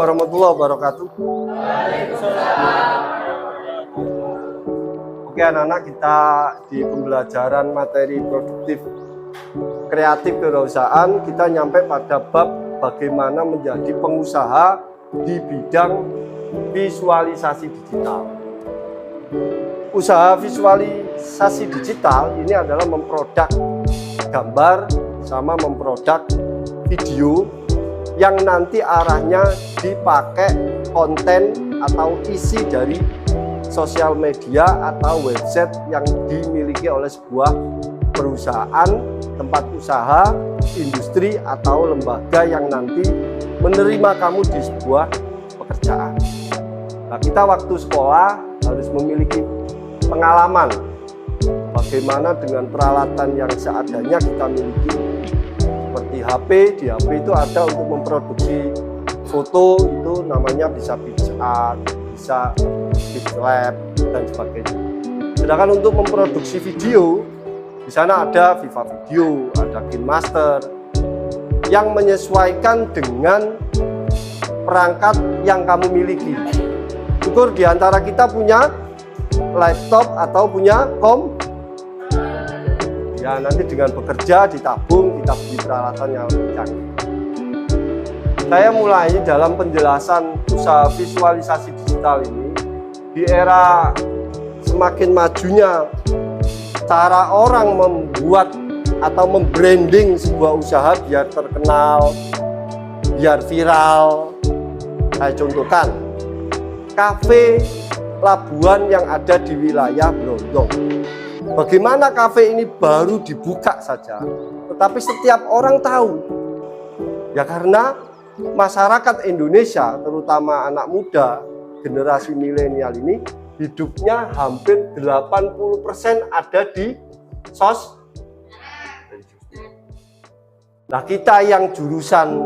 warahmatullahi wabarakatuh. Oke anak-anak, kita di pembelajaran materi produktif kreatif kewirausahaan, kita nyampe pada bab bagaimana menjadi pengusaha di bidang visualisasi digital. Usaha visualisasi digital ini adalah memproduk gambar sama memproduk video yang nanti arahnya dipakai konten atau isi dari sosial media atau website yang dimiliki oleh sebuah perusahaan, tempat usaha, industri atau lembaga yang nanti menerima kamu di sebuah pekerjaan. Nah, kita waktu sekolah harus memiliki pengalaman bagaimana dengan peralatan yang seadanya kita miliki, seperti HP. Di HP itu ada untuk memproduksi foto, itu namanya bisa PixArt, bisa PixLab dan sebagainya. Sedangkan untuk memproduksi video, di sana ada Viva Video, ada KineMaster yang menyesuaikan dengan perangkat yang kamu miliki. Syukur di antara kita punya laptop atau punya ya nanti dengan bekerja ditabung, kita beli peralatan yang lebih canggih. Saya mulai dalam penjelasan usaha visualisasi digital ini di era semakin majunya cara orang membuat atau membranding sebuah usaha biar terkenal, biar viral. Saya contohkan kafe Labuan yang ada di wilayah Brondong. Bagaimana kafe ini baru dibuka saja, tetapi setiap orang tahu. Ya karena masyarakat Indonesia, terutama anak muda, generasi milenial ini, hidupnya hampir 80% ada di Nah, kita yang jurusan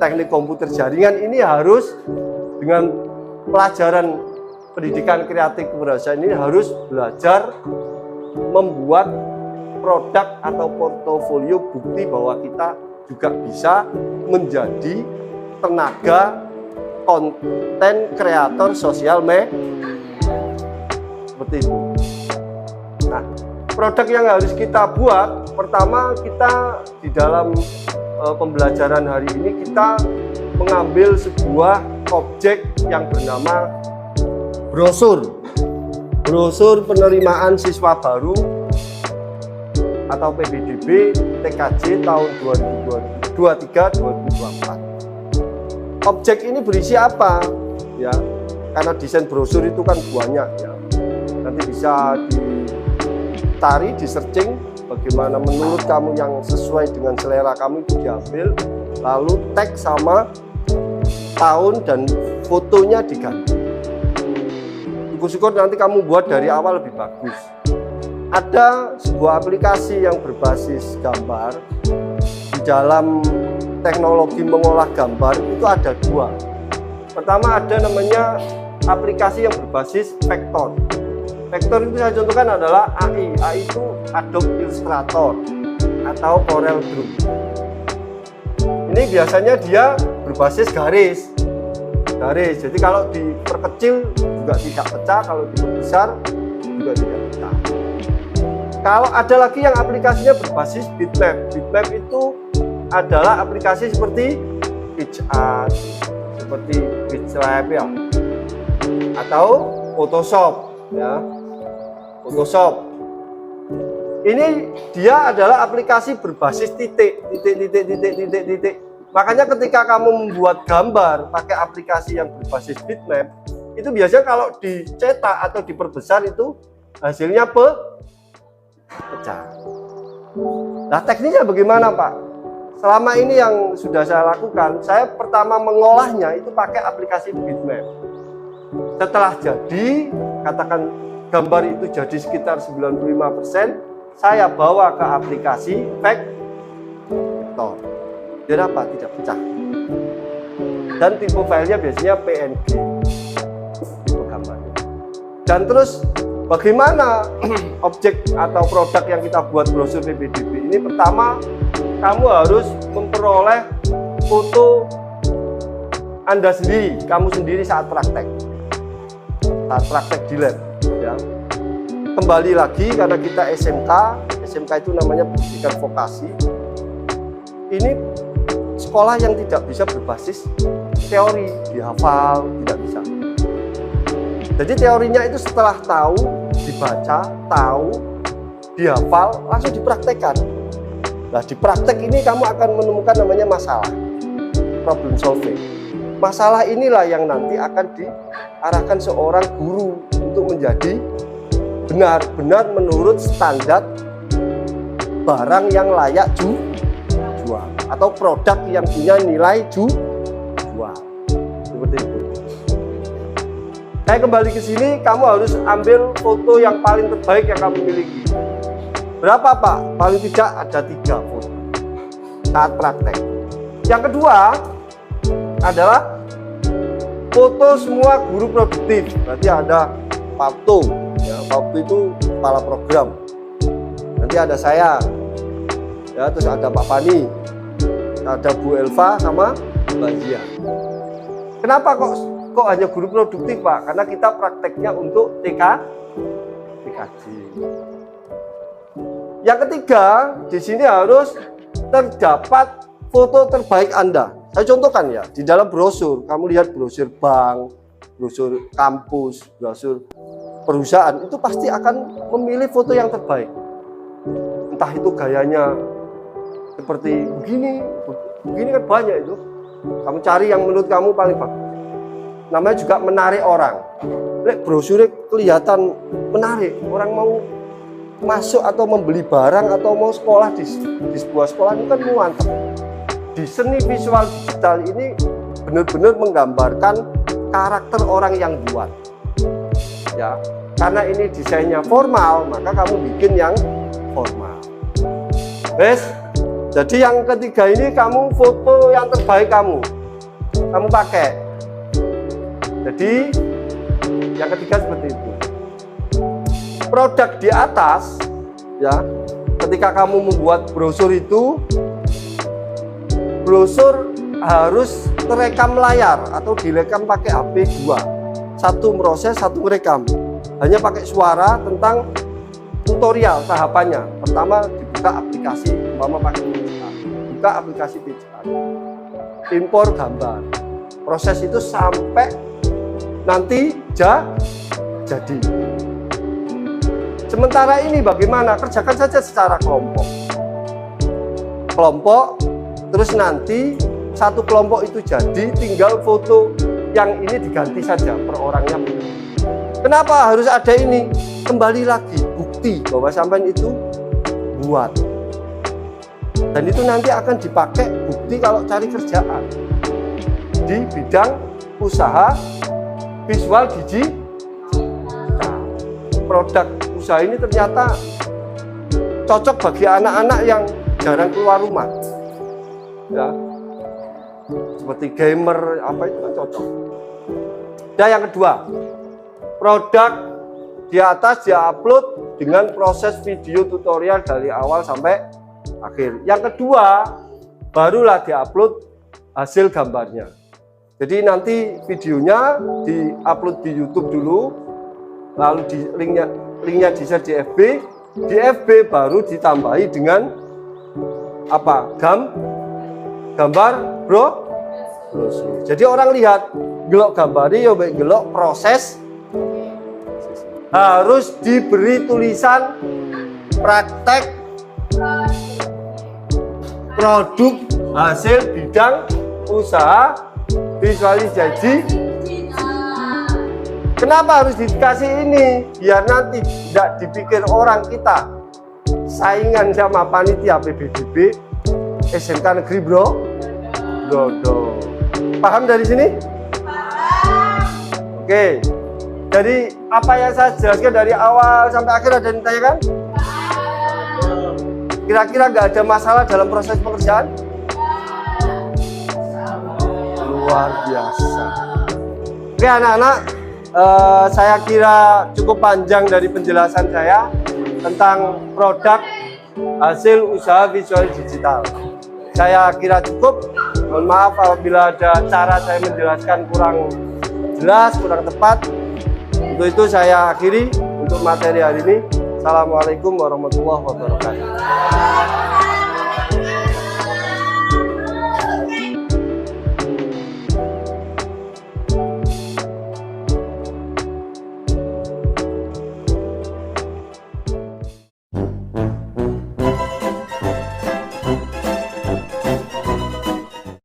teknik komputer jaringan ini harus dengan pelajaran pendidikan kreatif kewirausahaan ini harus belajar membuat produk atau portofolio bukti bahwa kita juga bisa menjadi tenaga konten kreator sosial media seperti itu. Nah, produk yang harus kita buat, pertama kita di dalam pembelajaran hari ini kita mengambil sebuah objek yang bernama brosur penerimaan siswa baru atau PBDB TKJ tahun 2023-2024. Objek ini berisi apa? Ya, karena desain brosur itu kan banyak ya. Nanti bisa dicari, di searching bagaimana menurut kamu yang sesuai dengan selera kamu itu diambil, lalu tag sama tahun dan fotonya diganti. Syukur-syukur nanti kamu buat dari awal lebih bagus. Ada sebuah aplikasi yang berbasis gambar. Di dalam teknologi mengolah gambar itu ada dua. Pertama ada namanya aplikasi yang berbasis vektor. Vektor itu saya contohkan adalah AI. AI itu Adobe Illustrator atau Corel Draw. Ini biasanya dia berbasis garis. Jadi kalau diperkecil juga tidak pecah, kalau diperbesar juga tidak pecah. Kalau ada lagi yang aplikasinya berbasis bitmap. Bitmap itu adalah aplikasi seperti PixArt, seperti PixLab ya, atau Photoshop ya. Photoshop ini dia adalah aplikasi berbasis titik. Makanya ketika kamu membuat gambar pakai aplikasi yang berbasis bitmap, itu biasanya kalau dicetak atau diperbesar itu hasilnya pecah. Nah, teknisnya bagaimana, Pak? Selama ini yang sudah saya lakukan, saya pertama mengolahnya itu pakai aplikasi bitmap. Setelah jadi, katakan gambar itu jadi sekitar 95%, saya bawa ke aplikasi vektor. Biar apa? Tidak pecah. Dan tipe filenya biasanya PNG, tipe gambarnya. Dan terus bagaimana objek atau produk yang kita buat brosur PBDB ini? Pertama, kamu harus memperoleh foto Anda sendiri, kamu sendiri saat praktek di lab, ya. Kembali lagi karena kita SMK itu namanya pendidikan vokasi. Ini sekolah yang tidak bisa berbasis teori, dihafal, tidak bisa. Jadi teorinya itu setelah tahu, dibaca, tahu, dihafal, langsung dipraktekkan. Nah, di praktek ini kamu akan menemukan namanya masalah, problem solving. Masalah inilah yang nanti akan diarahkan seorang guru untuk menjadi benar-benar menurut standar barang yang layak jual atau produk yang punya nilai jual. Seperti itu. Saya kembali ke sini, kamu harus ambil foto yang paling terbaik yang kamu miliki. Berapa Pak? Paling tidak ada 3 foto saat praktek. Yang kedua adalah foto semua guru produktif. Berarti ada Pak Tung, ya, Pak Tung itu kepala program. Nanti ada saya, ya, terus ada Pak Pani, ada Bu Elva sama Mbak Zia. Kenapa kok hanya guru produktif Pak? Karena kita prakteknya untuk TKJ. Yang ketiga, di sini harus terdapat foto terbaik Anda. Saya contohkan ya, di dalam brosur, kamu lihat brosur bank, brosur kampus, brosur perusahaan, itu pasti akan memilih foto yang terbaik. Entah itu gayanya seperti begini kan banyak itu. Kamu cari yang menurut kamu paling bagus. Namanya juga menarik orang. Brosurnya kelihatan menarik, orang mau masuk atau membeli barang atau mau sekolah di sebuah sekolah itu kan mantap. Di seni visual digital ini benar-benar menggambarkan karakter orang yang buat, ya. Karena ini desainnya formal, maka kamu bikin yang formal. Jadi yang ketiga ini kamu foto yang terbaik kamu pakai. Jadi yang ketiga seperti itu. Produk di atas, ya, ketika kamu membuat brosur itu, brosur harus terekam layar atau direkam pakai HP 2. Satu proses, satu merekam. Hanya pakai suara tentang tutorial tahapannya. Pertama dibuka aplikasi, pakai buka aplikasi PCA, impor gambar. Proses itu sampai nanti jadi. Sementara ini bagaimana? Kerjakan saja secara kelompok, terus nanti satu kelompok itu jadi, tinggal foto yang ini diganti saja per orangnya. Kenapa harus ada ini? Kembali lagi, bukti bahwa sampean itu buat. Dan itu nanti akan dipakai bukti kalau cari kerjaan di bidang usaha visual digital. Produk usaha ini ternyata cocok bagi anak-anak yang jarang keluar rumah, ya, seperti gamer apa itu kan cocok. Dan yang kedua, produk di atas dia upload dengan proses video tutorial dari awal sampai akhir. Yang kedua, barulah dia upload hasil gambarnya. Jadi nanti videonya di upload di YouTube dulu, lalu di linknya di-share di FB baru ditambahi dengan apa? Gambar brosur. Jadi orang lihat gelok gambari ya baik gelok proses, harus diberi tulisan praktek produk hasil bidang usaha visualisasi. Kenapa harus dikasih ini? Biar nanti tidak dipikir orang kita saingan sama panitia PBDB SMK Negeri Brodo. Paham dari sini? Paham. Oke. Jadi apa yang saya jelaskan dari awal sampai akhir ada yang ditanyakan? Paham. Kira-kira nggak ada masalah dalam proses pekerjaan? Luar biasa. Oke anak-anak, saya kira cukup panjang dari penjelasan saya tentang produk hasil usaha visual digital. saya kira cukup. Mohon maaf apabila ada cara saya menjelaskan kurang jelas, kurang tepat. Untuk itu saya akhiri untuk materi hari ini. Assalamualaikum warahmatullahi wabarakatuh.